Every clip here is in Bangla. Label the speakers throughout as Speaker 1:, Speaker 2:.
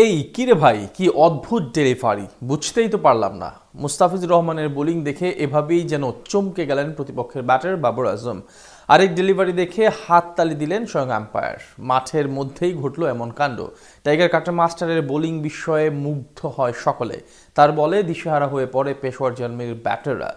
Speaker 1: এই কিরে ভাই, কি অদ্ভুত ডেলিভারি, বুঝতেই তো পারলাম না। মুস্তাফিজুর রহমানের বোলিং দেখে এভাবেই যেন চমকে গেলেন প্রতিপক্ষের ব্যাটার বাবর আজম। আরেক ডেলিভারি দেখে হাততালি দিলেন স্বয়ং আম্পায়ার। মাঠের মধ্যেই ঘটল এমন কাণ্ড। টাইগার কাটা মাস্টারের বোলিং বিস্ময়ে মুগ্ধ হয় সকলে। তার বলে দিশেহারা হয়ে পড়ে পেশোয়ার জন্মের ব্যাটাররা।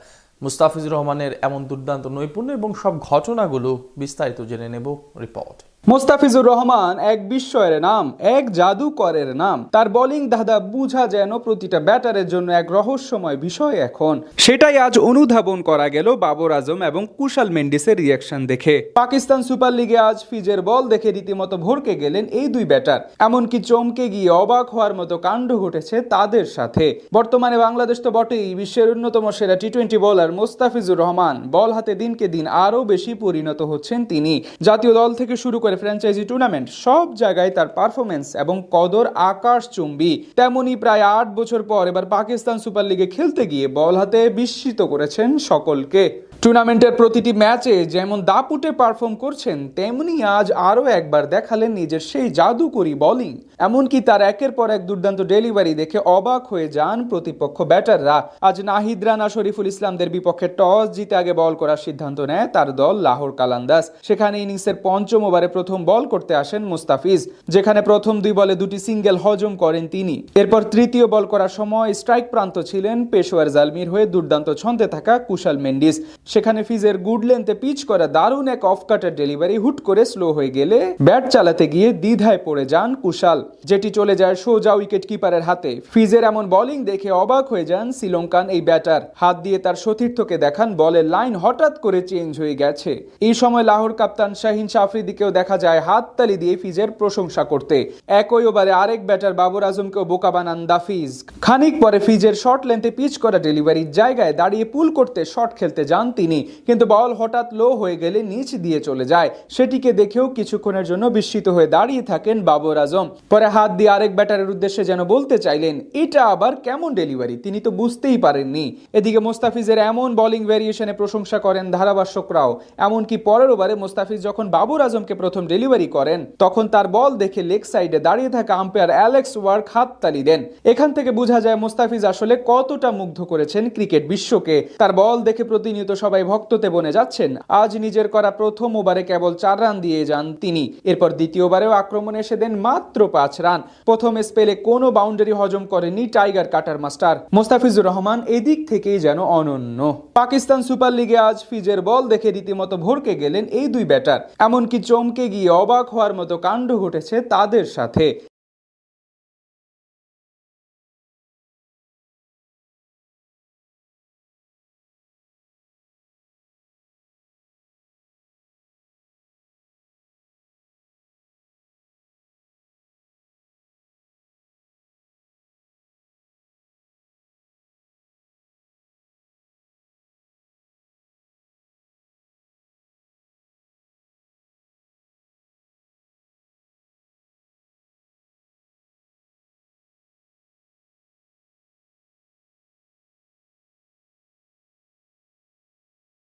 Speaker 1: মুস্তাফিজুর রহমানের এমন দুর্দান্ত নৈপুণ্য এবং সব ঘটনাগুলো বিস্তারিত জেনে নেব রিপোর্ট।
Speaker 2: মুস্তাফিজুর রহমান এক বিস্ময়ের নাম, এক জাদুকরের নাম। তার বোলিং ধাঁধা বুঝা যেন প্রতিটা ব্যাটারের জন্য এক রহস্যময় বিষয় এখন। সেটাই আজ অনুধাবন করা গেল বাবর আজম এবং কুশাল মেন্ডিসের রিয়াকশন দেখে। পাকিস্তান সুপার লিগে আজ ফিজের বল দেখে রীতিমতো ভড়কে গেলেন এই দুই ব্যাটার। এমনকি চমকে গিয়ে অবাক হওয়ার মতো কাণ্ড ঘটেছে তাদের সাথে। বর্তমানে বাংলাদেশ তো বটেই, বিশ্বের অন্যতম সেরা টি-20 বোলার মুস্তাফিজুর রহমান বল হাতে দিনকে দিন আরও বেশি পরিণত হচ্ছেন তিনি। জাতীয় দল থেকে শুরু করে ফ্র্যাঞ্চাইজি টুর্নামেন্ট সব জায়গায় তার পারফরমেন্স এবং কদর আকাশচুম্বী। তেমনি প্রায় 8 বছর পর এবার পাকিস্তান সুপার লিগে খেলতে গিয়ে বল হাতে বিস্মিত করেছেন সকলকে। টুর্নামেন্টের প্রতিটি ম্যাচে যেমন দাপুটে পারফর্ম করছেন, তেমনি আজ আরও একবার দেখালেন নিজের সেই জাদুকরি বোলিং। এমনকি তার একের পর এক দুর্দান্ত ডেলিভারি দেখে অবাক হয়ে যান প্রতিপক্ষ ব্যাটাররা। আজ নাহিদ রানা শরীফুল ইসলামদের বিপক্ষে টস জিতে আগে বল করার সিদ্ধান্ত নেয় তার দল লাহোর কালান্দাস। সেখানে ইনিংসের পঞ্চম ওভারে প্রথম বল করতে আসেন মুস্তাফিজ, যেখানে প্রথম 2 বলে 2টি সিঙ্গেল হজম করেন তিনি। এরপর তৃতীয় বল করার সময় স্ট্রাইক প্রান্ত ছিলেন পেশোয়ার জালমির হয়ে দুর্দান্ত ছন্দে থাকা কুশাল মেন্ডিস। সেখানে ফিজের গুড লেন্থে পিচ করা দারুণ এক অফ কাটার ডেলিভারি হুট করে স্লো হয়ে গেলে ব্যাট চালাতে গিয়ে দ্বিধায় পড়ে যান কুশাল, যেটি চলে যায় সোজা উইকেট কিপারের হাতে। ফিজের এমন বোলিং দেখে অবাক হয়ে যান শ্রীলঙ্কান এই ব্যাটার। হাত দিয়ে তার সতীর্থকে দেখান বলের লাইন হঠাৎ করে চেঞ্জ হয়ে গেছে। এই সময় লাহোর কাপ্তান শাহিন আফ্রিদিকেও দেখা যায় হাততালি দিয়ে ফিজের প্রশংসা করতে। একই ওভারে আরেক ব্যাটার বাবর আজমকেও বোকা বানান দাফিজ। খানিক পরে ফিজের শর্ট লেন্থে পিচ করা ডেলিভারির জায়গায় দাঁড়িয়ে পুল করতে শট খেলতে যান তিনি, কিন্তু বল হঠাৎ লো হয়ে গেলে নিচ দিয়ে চলে যায়। সেটিকে দেখেও কিছুক্ষণের জন্য বিস্মিত হয়ে দাঁড়িয়ে থাকেন বাবর আজম। পরে হাত দিয়ে আরেক ব্যাটারের উদ্দেশ্যে যেন বলতে চাইলেন, এটা আবার কেমন ডেলিভারি, তিনি তো বুঝতেই পারেননি। এদিকে মুস্তাফিজের এমন বোলিং ভ্যারিয়েশনে প্রশংসা করেন ধারাভাষ্যকরাও। এমনকি পরের ওভারে মুস্তাফিজ যখন বাবর আজমকে প্রথম ডেলিভারি করেন, তখন তার বল দেখে লেগ সাইডে দাঁড়িয়ে থাকা আম্পায়ার অ্যালেক্স ওয়ার্ক হাততালি দেন। এখান থেকে বোঝা যায় মুস্তাফিজ আসলে কতটা মুগ্ধ করেছেন ক্রিকেট বিশ্বকে। তার বল দেখে প্রতিনিয়ত সবাই ভক্ততে বনে যাচ্ছেন। আজ নিজের করা প্রথম ওভারে কেবল 4 রান দিয়ে যান তিনি। এরপর দ্বিতীয় ওভারেও আক্রমণে এসে দেন মাত্র 5 রান। প্রথম স্পেলে কোনো বাউন্ডারি হজম করেনি tiger cutter master. Mustafizur Rahman এদিক থেকেই যেন অনন্য। পাকিস্তান সুপার লিগে আজ ফিজের বল দেখে রীতিমতো ভড়কে গেলেন এই দুই ব্যাটার। এমনকি চমকে গিয়ে অবাক হওয়ার মতো কাণ্ড ঘটেছে তাদের সাথে।